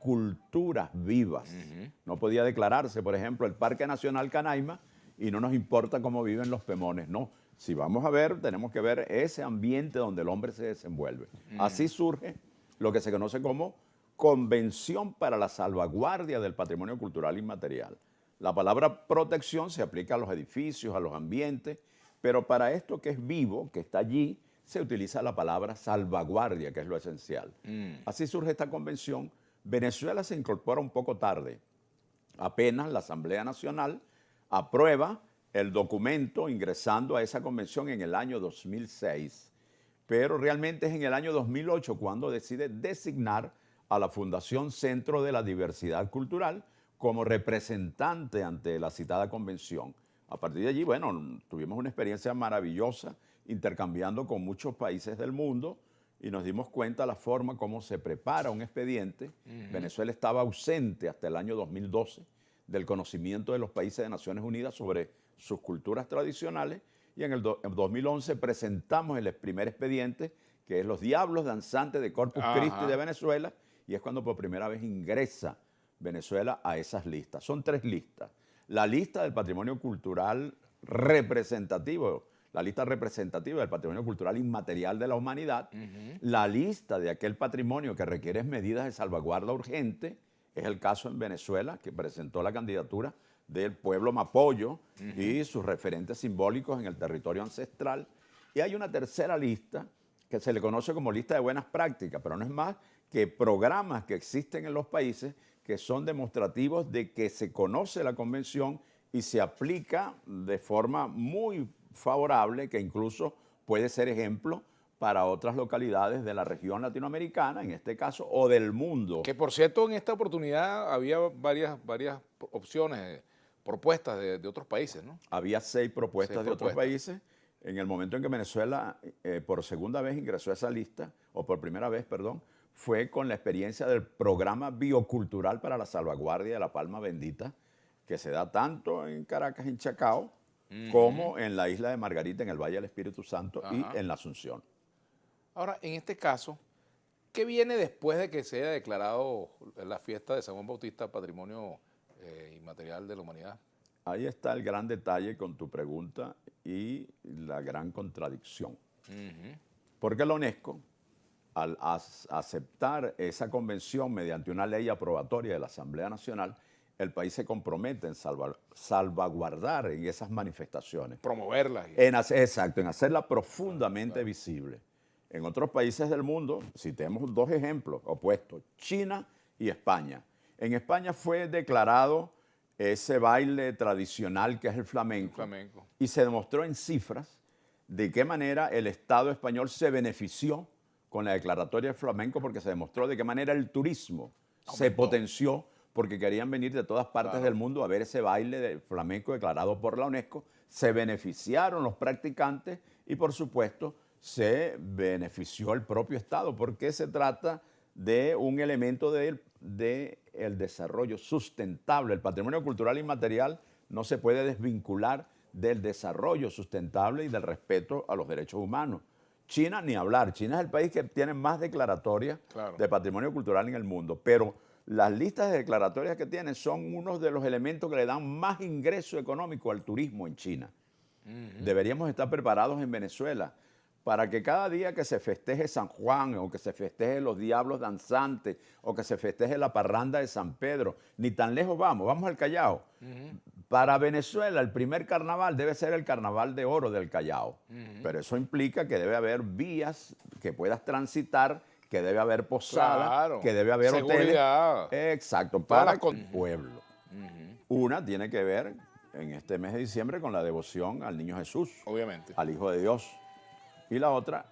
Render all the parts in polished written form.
culturas vivas. No podía declararse, por ejemplo, el Parque Nacional Canaima y no nos importa cómo viven los pemones. No, si vamos a ver, tenemos que ver ese ambiente donde el hombre se desenvuelve. Así surge lo que se conoce como Convención para la Salvaguardia del Patrimonio Cultural Inmaterial. La palabra protección se aplica a los edificios, a los ambientes, pero para esto que es vivo, que está allí, se utiliza la palabra salvaguardia, que es lo esencial. Así surge esta convención. Venezuela se incorpora un poco tarde. Apenas la Asamblea Nacional aprueba el documento ingresando a esa convención en el año 2006. Pero realmente es en el año 2008 cuando decide designar a la Fundación Centro de la Diversidad Cultural como representante ante la citada convención. A partir de allí, bueno, tuvimos una experiencia maravillosa intercambiando con muchos países del mundo y nos dimos cuenta de la forma como se prepara un expediente. Venezuela estaba ausente hasta el año 2012 del conocimiento de los países de Naciones Unidas sobre sus culturas tradicionales y en el 2011 presentamos el primer expediente, que es Los Diablos Danzantes de Corpus Christi de Venezuela, y es cuando por primera vez ingresa Venezuela a esas listas. Son 3 listas. La lista del patrimonio cultural representativo, la lista representativa del patrimonio cultural inmaterial de la humanidad, la lista de aquel patrimonio que requiere medidas de salvaguarda urgente, es el caso en Venezuela, que presentó la candidatura del pueblo Mapoyo y sus referentes simbólicos en el territorio ancestral. Y hay una tercera lista que se le conoce como lista de buenas prácticas, pero no es más que programas que existen en los países que son demostrativos de que se conoce la convención y se aplica de forma muy favorable, que incluso puede ser ejemplo para otras localidades de la región latinoamericana, en este caso, o del mundo. Que por cierto, en esta oportunidad había varias opciones, propuestas de otros países, ¿no? Había 6 propuestas de otros países. En el momento en que Venezuela por segunda vez ingresó a esa lista, o por primera vez, perdón, fue con la experiencia del Programa Biocultural para la Salvaguardia de la Palma Bendita, que se da tanto en Caracas, en Chacao, como en la isla de Margarita, en el Valle del Espíritu Santo y en la Asunción. Ahora, en este caso, ¿qué viene después de que se haya declarado la fiesta de San Juan Bautista Patrimonio Inmaterial de la Humanidad? Ahí está el gran detalle con tu pregunta y la gran contradicción. Porque la UNESCO, al aceptar esa convención mediante una ley aprobatoria de la Asamblea Nacional, el país se compromete en salvaguardar en esas manifestaciones. Promoverlas. Exacto, en hacerla profundamente visible. En otros países del mundo, citemos 2 ejemplos opuestos, China y España. En España fue declarado ese baile tradicional que es el flamenco. Y se demostró en cifras de qué manera el Estado español se benefició con la declaratoria del flamenco, porque se demostró de qué manera el turismo se potenció, porque querían venir de todas partes del mundo a ver ese baile de flamenco declarado por la UNESCO. Se beneficiaron los practicantes y, por supuesto, se benefició el propio Estado, porque se trata de un elemento del desarrollo sustentable. El patrimonio cultural inmaterial no se puede desvincular del desarrollo sustentable y del respeto a los derechos humanos. China, ni hablar. China es el país que tiene más declaratorias de patrimonio cultural en el mundo, pero las listas de declaratorias que tienen son unos de los elementos que le dan más ingreso económico al turismo en China. Deberíamos estar preparados en Venezuela para que cada día que se festeje San Juan, o que se festeje los Diablos Danzantes, o que se festeje la parranda de San Pedro, ni tan lejos vamos al Callao. Para Venezuela el primer carnaval debe ser el Carnaval de Oro del Callao, pero eso implica que debe haber vías que puedas transitar, que debe haber posadas, que debe haber seguridad, hoteles. Exacto, para el pueblo. Una tiene que ver en este mes de diciembre con la devoción al Niño Jesús, obviamente, al Hijo de Dios. Y la otra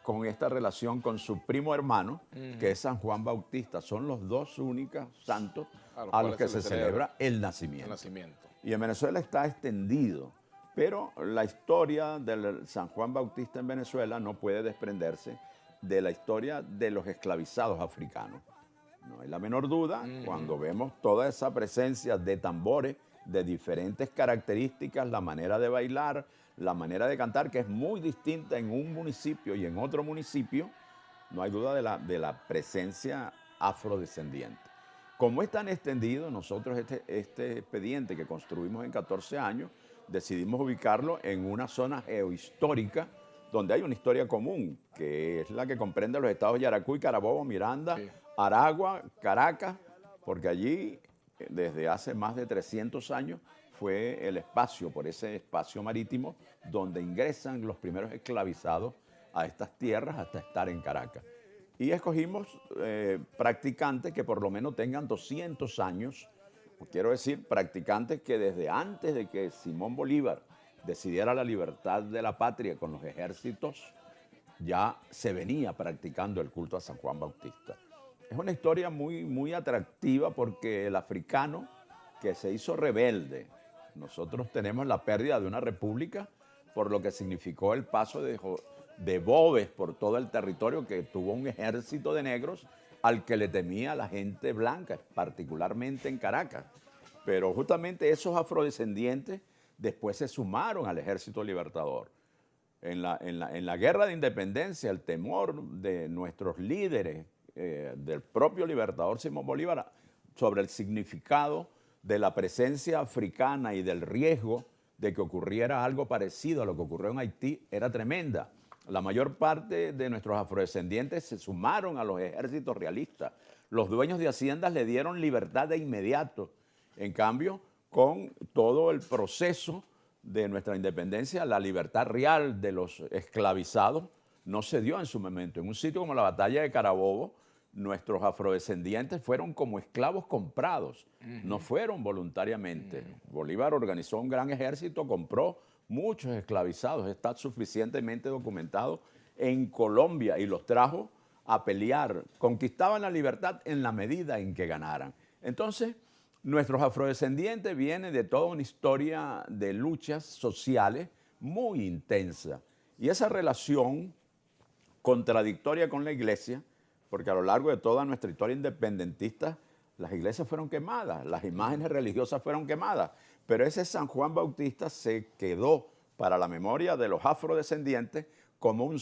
con esta relación con su primo hermano, que es San Juan Bautista. Son los 2 únicos santos a los que se celebra el nacimiento. Y en Venezuela está extendido, pero la historia del San Juan Bautista en Venezuela no puede desprenderse de la historia de los esclavizados africanos. No hay la menor duda, cuando vemos toda esa presencia de tambores de diferentes características, la manera de bailar, la manera de cantar, que es muy distinta en un municipio y en otro municipio, no hay duda de la presencia afrodescendiente. Como es tan extendido, nosotros este expediente que construimos en 14 años, decidimos ubicarlo en una zona geohistórica donde hay una historia común, que es la que comprende los estados de Yaracuy, Carabobo, Miranda, Sí. Aragua, Caracas, porque allí, desde hace más de 300 años, fue el espacio, por ese espacio marítimo, donde ingresan los primeros esclavizados a estas tierras hasta estar en Caracas. Y escogimos practicantes que por lo menos tengan 200 años, quiero decir, practicantes que desde antes de que Simón Bolívar decidiera la libertad de la patria con los ejércitos, ya se venía practicando el culto a San Juan Bautista. Es una historia muy, muy atractiva porque el africano que se hizo rebelde, nosotros tenemos la pérdida de una república por lo que significó el paso de Boves por todo el territorio, que tuvo un ejército de negros al que le temía la gente blanca, particularmente en Caracas. Pero justamente esos afrodescendientes después se sumaron al ejército libertador. En la guerra de independencia, el temor de nuestros líderes, del propio libertador Simón Bolívar, sobre el significado de la presencia africana y del riesgo de que ocurriera algo parecido a lo que ocurrió en Haití, era tremenda. La mayor parte de nuestros afrodescendientes se sumaron a los ejércitos realistas. Los dueños de haciendas le dieron libertad de inmediato. En cambio, con todo el proceso de nuestra independencia, la libertad real de los esclavizados no se dio en su momento. En un sitio como la batalla de Carabobo, nuestros afrodescendientes fueron como esclavos comprados, no fueron voluntariamente. Bolívar organizó un gran ejército, compró muchos esclavizados, está suficientemente documentado en Colombia, y los trajo a pelear. Conquistaban la libertad en la medida en que ganaran. Entonces, nuestros afrodescendientes vienen de toda una historia de luchas sociales muy intensa. Y esa relación contradictoria con la iglesia, porque a lo largo de toda nuestra historia independentista, las iglesias fueron quemadas, las imágenes religiosas fueron quemadas, pero ese San Juan Bautista se quedó para la memoria de los afrodescendientes como un